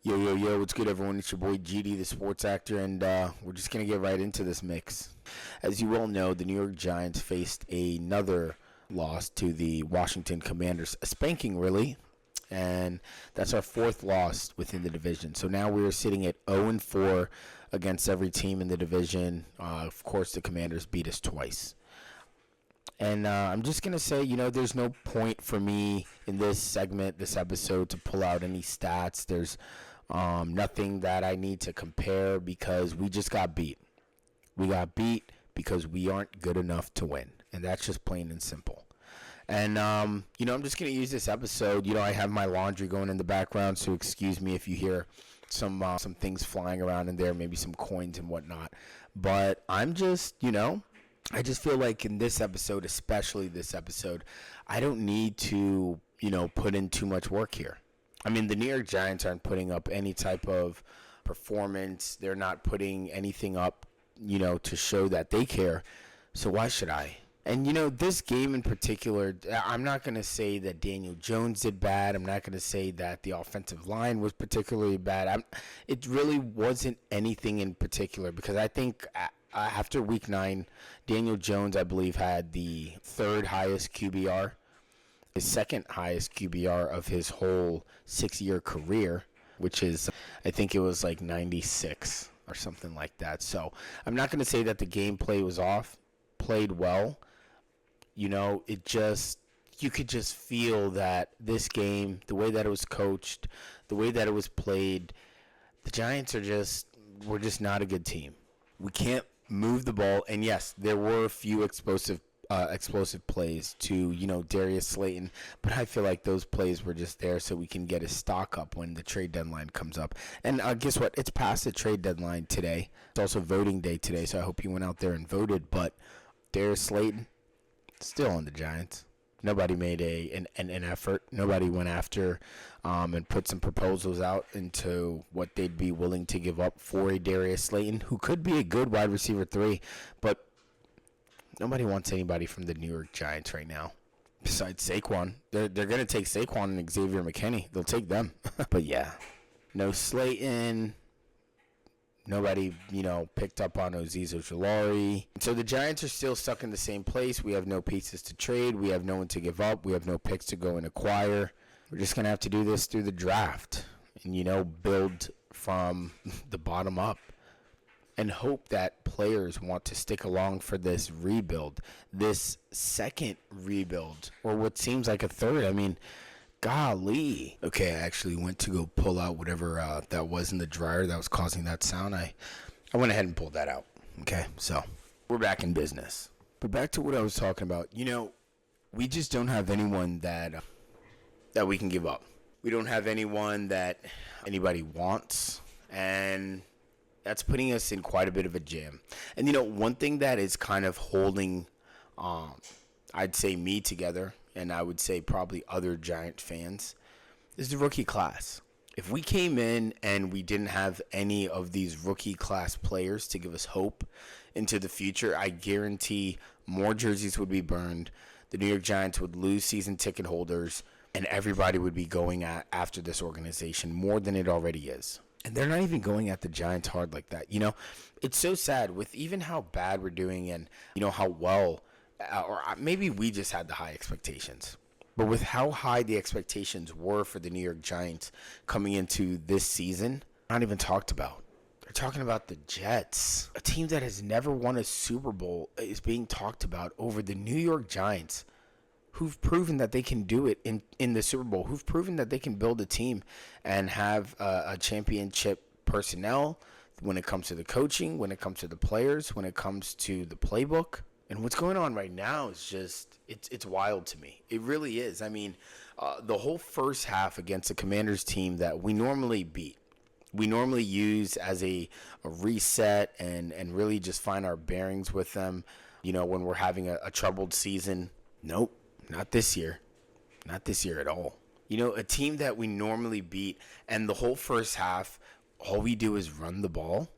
Yo, yo, yo, what's good, everyone? It's your boy GD, the sports actor, and we're just going to get right into this mix. As you all know, the New York Giants faced another loss to the Washington Commanders, a spanking, really, and that's our fourth loss within the division. So now we're sitting at 0-4 against every team in the division. Of course, the Commanders beat us twice. And I'm just going to say, there's no point for me in this segment, this episode, to pull out any stats. There's nothing that I need to compare because we just got beat. We got beat because we aren't good enough to win. And that's just plain and simple. And, I'm just going to use this episode. I have my laundry going in the background, so excuse me if you hear some things flying around in there, maybe some coins and whatnot. But I'm just, I just feel like in this episode, especially this episode, I don't need to, put in too much work here. I mean, the New York Giants aren't putting up any type of performance. They're not putting anything up, to show that they care. So why should I? And, this game in particular, I'm not going to say that Daniel Jones did bad. I'm not going to say that the offensive line was particularly bad. It really wasn't anything in particular because I think after week 9, Daniel Jones, I believe, had the third highest QBR, his second highest QBR of his whole 6-year career, which is, I think it was like 96 or something like that. So I'm not going to say that the gameplay was off, played well. You could just feel that this game, the way that it was coached, the way that it was played, the Giants we're just not a good team. We can't move the ball, and yes, there were a few explosive plays to Darius Slayton, but I feel like those plays were just there so we can get his stock up when the trade deadline comes up. And guess what? It's past the trade deadline today. It's also voting day today, so I hope you went out there and voted. But Darius Slayton still on the Giants. Nobody made an effort. Nobody went after and put some proposals out into what they'd be willing to give up for a Darius Slayton, who could be a good wide receiver 3, but nobody wants anybody from the New York Giants right now. Besides Saquon. They're going to take Saquon and Xavier McKinney. They'll take them. But yeah, no Slayton. Nobody, picked up on Azeez Ojulari. So the Giants are still stuck in the same place. We have no pieces to trade. We have no one to give up. We have no picks to go and acquire. We're just going to have to do this through the draft and, build from the bottom up and hope that players want to stick along for this rebuild, this second rebuild, or what seems like a third. I mean, golly. Okay, I actually went to go pull out whatever that was in the dryer that was causing that sound. I went ahead and pulled that out. Okay, so we're back in business. But back to what I was talking about. We just don't have anyone that we can give up. We don't have anyone that anybody wants, and that's putting us in quite a bit of a jam. And, one thing that is kind of holding, I'd say, me together, and I would say probably other Giant fans, is the rookie class. If we came in and we didn't have any of these rookie class players to give us hope into the future, I guarantee more jerseys would be burned, the New York Giants would lose season ticket holders, and everybody would be going after this organization more than it already is. And they're not even going at the Giants hard like that. It's so sad with even how bad we're doing and, how well, or maybe we just had the high expectations. But with how high the expectations were for the New York Giants coming into this season, not even talked about. They're talking about the Jets. A team that has never won a Super Bowl is being talked about over the New York Giants, who've proven that they can do it in the Super Bowl, who've proven that they can build a team and have a championship personnel when it comes to the coaching, when it comes to the players, when it comes to the playbook. And what's going on right now is just, it's wild to me. It really is. I mean, the whole first half against a Commanders team that we normally beat, we normally use as a reset and really just find our bearings with them, when we're having a troubled season. Nope, not this year. Not this year at all. A team that we normally beat, and the whole first half, all we do is run the ball.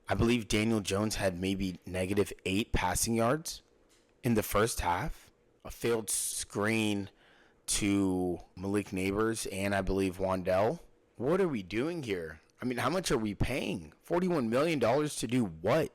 I believe Daniel Jones had maybe -8 passing yards in the first half. A failed screen to Malik Neighbors and I believe Wandell What are we doing here? I mean, how much are we paying? $41 million to do what?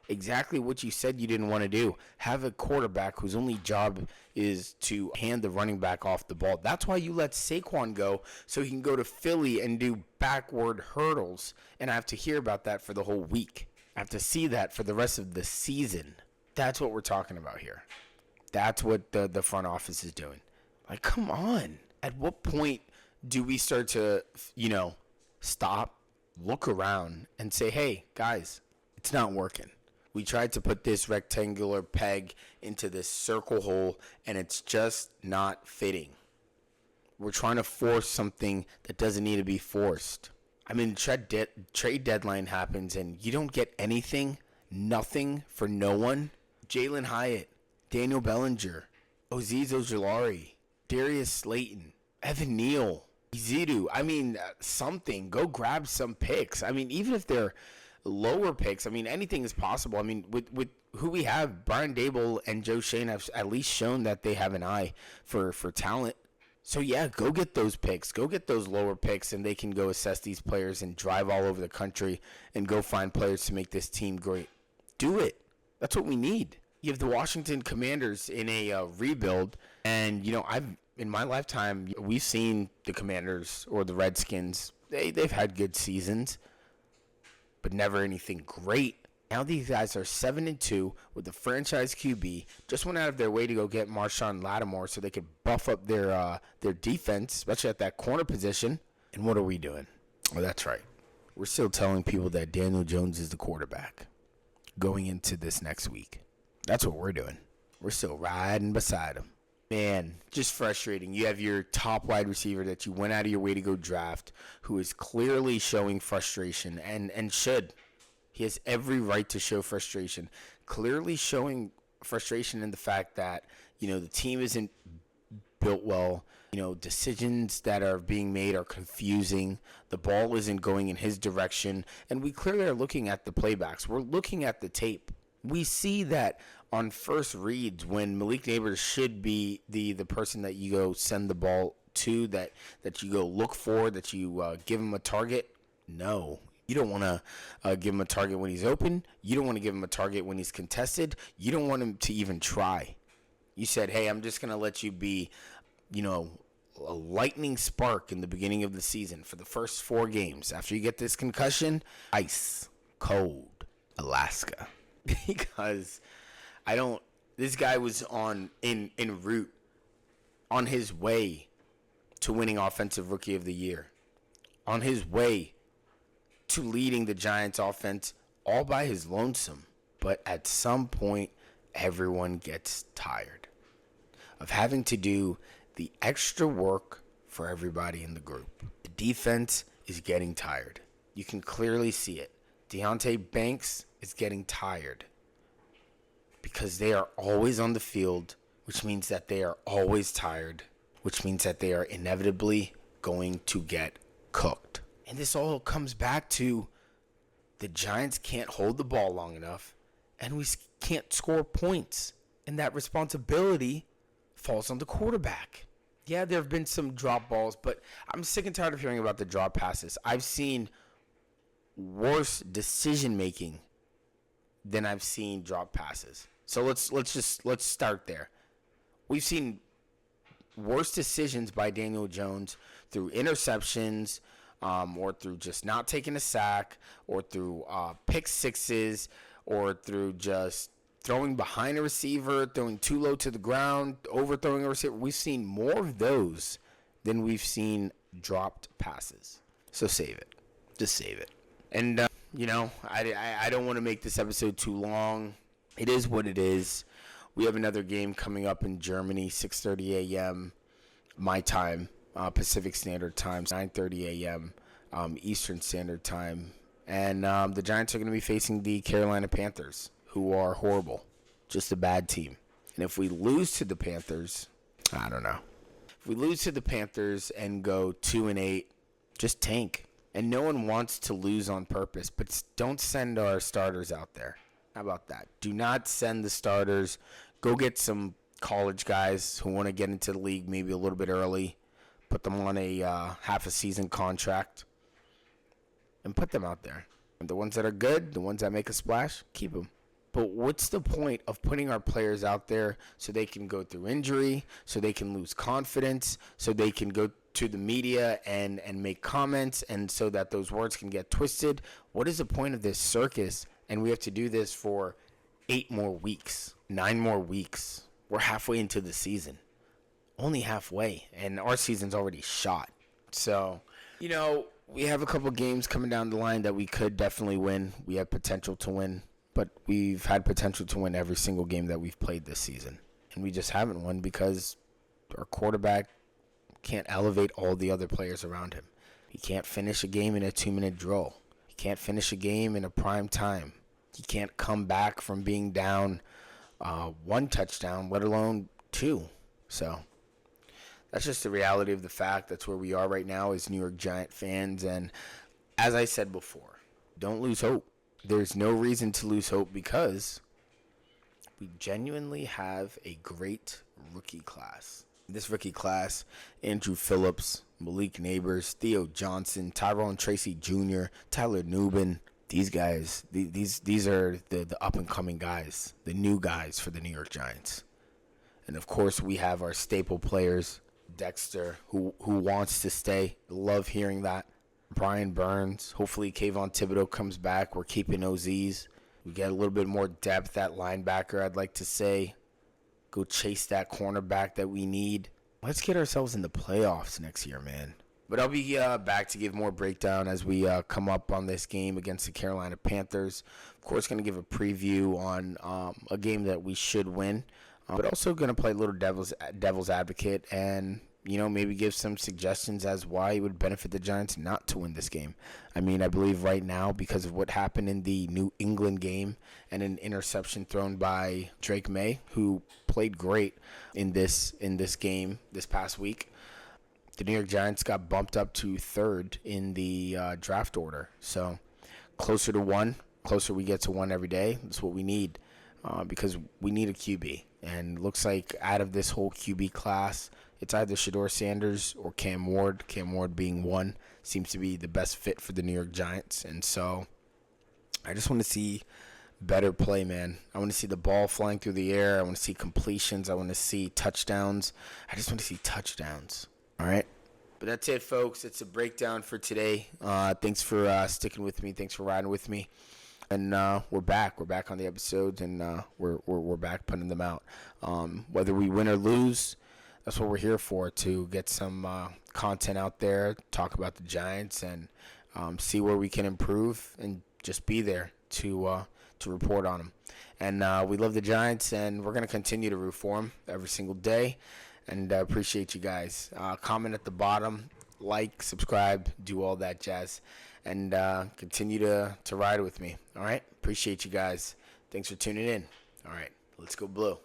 Exactly what you said you didn't want to do. Have a quarterback whose only job is to hand the running back off the ball. That's why you let Saquon go, so he can go to Philly and do backward hurdles. And I have to hear about that for the whole week. I have to see that for the rest of the season. That's what we're talking about here. That's what the front office is doing. Like, come on. At what point do we start to, stop, look around, and say, hey, guys, it's not working. We tried to put this rectangular peg into this circle hole, and it's just not fitting. We're trying to force something that doesn't need to be forced. I mean, trade deadline happens, and you don't get anything, nothing for no one. Jalen Hyatt, Daniel Bellinger, Azeez Ojulari, Darius Slayton, Evan Neal, Izidu. I mean, something. Go grab some picks. I mean, even if they're lower picks, I mean, anything is possible. I mean, with who we have, Brian Dable and Joe Shane have at least shown that they have an eye for talent. So, yeah, go get those picks. Go get those lower picks, and they can go assess these players and drive all over the country and go find players to make this team great. Do it. That's what we need. You have the Washington Commanders in a rebuild, and, in my lifetime, we've seen the Commanders or the Redskins. They've had good seasons, but never anything great. Now these guys are 7-2 with the franchise QB. Just went out of their way to go get Marshawn Lattimore so they could buff up their defense, especially at that corner position. And what are we doing? Oh, that's right. We're still telling people that Daniel Jones is the quarterback going into this next week. That's what we're doing. We're still riding beside him. Man, just frustrating. You have your top wide receiver that you went out of your way to go draft, who is clearly showing frustration and should. He has every right to show frustration. Clearly showing frustration in the fact that, the team isn't built well. Decisions that are being made are confusing. The ball isn't going in his direction. And we clearly are looking at the playbacks. We're looking at the tape. We see that on first reads when Malik Neighbors should be the person that you go send the ball to, that you go look for, that you give him a target. No. You don't want to give him a target when he's open. You don't want to give him a target when he's contested. You don't want him to even try. You said, hey, I'm just going to let you be, a lightning spark in the beginning of the season for the first 4 games. After you get this concussion, ice, cold, Alaska. Because this guy was en route, on his way to winning Offensive Rookie of the Year, on his way to leading the Giants offense all by his lonesome. But at some point, everyone gets tired of having to do the extra work for everybody in the group. The defense is getting tired. You can clearly see it. Deonte Banks is getting tired because they are always on the field, which means that they are always tired, which means that they are inevitably going to get cooked. And this all comes back to the Giants can't hold the ball long enough, and we can't score points. And that responsibility falls on the quarterback. Yeah, there have been some drop balls, but I'm sick and tired of hearing about the drop passes. I've seen worse decision-making than I've seen drop passes. So let's start there. We've seen worse decisions by Daniel Jones through interceptions, or through just not taking a sack, or through pick sixes, or through just throwing behind a receiver, throwing too low to the ground, overthrowing a receiver. We've seen more of those than we've seen dropped passes. So save it. Just save it. And, I don't want to make this episode too long. It is what it is. We have another game coming up in Germany, 6:30 a.m. my time. Pacific Standard Time, 9:30 a.m. Eastern Standard Time. And the Giants are going to be facing the Carolina Panthers, who are horrible. Just a bad team. And if we lose to the Panthers, I don't know. If we lose to the Panthers and go 2-8, just tank. And no one wants to lose on purpose, but don't send our starters out there. How about that? Do not send the starters. Go get some college guys who want to get into the league maybe a little bit early. Put them on a half a season contract. and put them out there. And the ones that are good, the ones that make a splash, keep them. But what's the point of putting our players out there so they can go through injury, so they can lose confidence, so they can go to the media and make comments, and so that those words can get twisted? What is the point of this circus? And we have to do this for 8 more weeks, 9 more weeks. We're halfway into the season. Only halfway, and our season's already shot. So, we have a couple games coming down the line that we could definitely win. We have potential to win. But we've had potential to win every single game that we've played this season. And we just haven't won because our quarterback can't elevate all the other players around him. He can't finish a game in a 2-minute drill. He can't finish a game in a prime time. He can't come back from being down 1 touchdown, let alone 2. So that's just the reality of the fact. That's where we are right now as New York Giant fans. And as I said before, don't lose hope. There's no reason to lose hope because we genuinely have a great rookie class. This rookie class, Andrew Phillips, Malik Neighbors, Theo Johnson, Tyrone Tracy Jr., Tyler Nubin. These guys, these are the up-and-coming guys, the new guys for the New York Giants. And, of course, we have our staple players, Dexter, who wants to stay. Love hearing that. Brian Burns. Hopefully Kayvon Thibodeau comes back. We're keeping OZs. We get a little bit more depth at linebacker, I'd like to say. Go chase that cornerback that we need. Let's get ourselves in the playoffs next year, man. But I'll be back to give more breakdown as we come up on this game against the Carolina Panthers. Of course, going to give a preview on a game that we should win. But also going to play a little devil's advocate and maybe give some suggestions as why it would benefit the Giants not to win this game. I mean, I believe right now, because of what happened in the New England game and an interception thrown by Drake May, who played great in this game this past week, the New York Giants got bumped up to 3rd in the draft order. So closer to 1, closer we get to 1 every day. That's what we need because we need a QB. And looks like out of this whole QB class, it's either Shedeur Sanders or Cam Ward. Cam Ward being one seems to be the best fit for the New York Giants. And so I just want to see better play, man. I want to see the ball flying through the air. I want to see completions. I want to see touchdowns. I just want to see touchdowns. All right? But that's it, folks. It's a breakdown for today. Thanks for sticking with me. Thanks for riding with me. And we're back. We're back on the episodes, and we're back putting them out. Whether we win or lose, that's what we're here for, to get some content out there, talk about the Giants, and see where we can improve, and just be there to report on them. And we love the Giants, and we're going to continue to root for them every single day. And I appreciate you guys. Comment at the bottom, like, subscribe, do all that jazz. And continue to ride with me. All right? Appreciate you guys. Thanks for tuning in. All right. Let's go blue.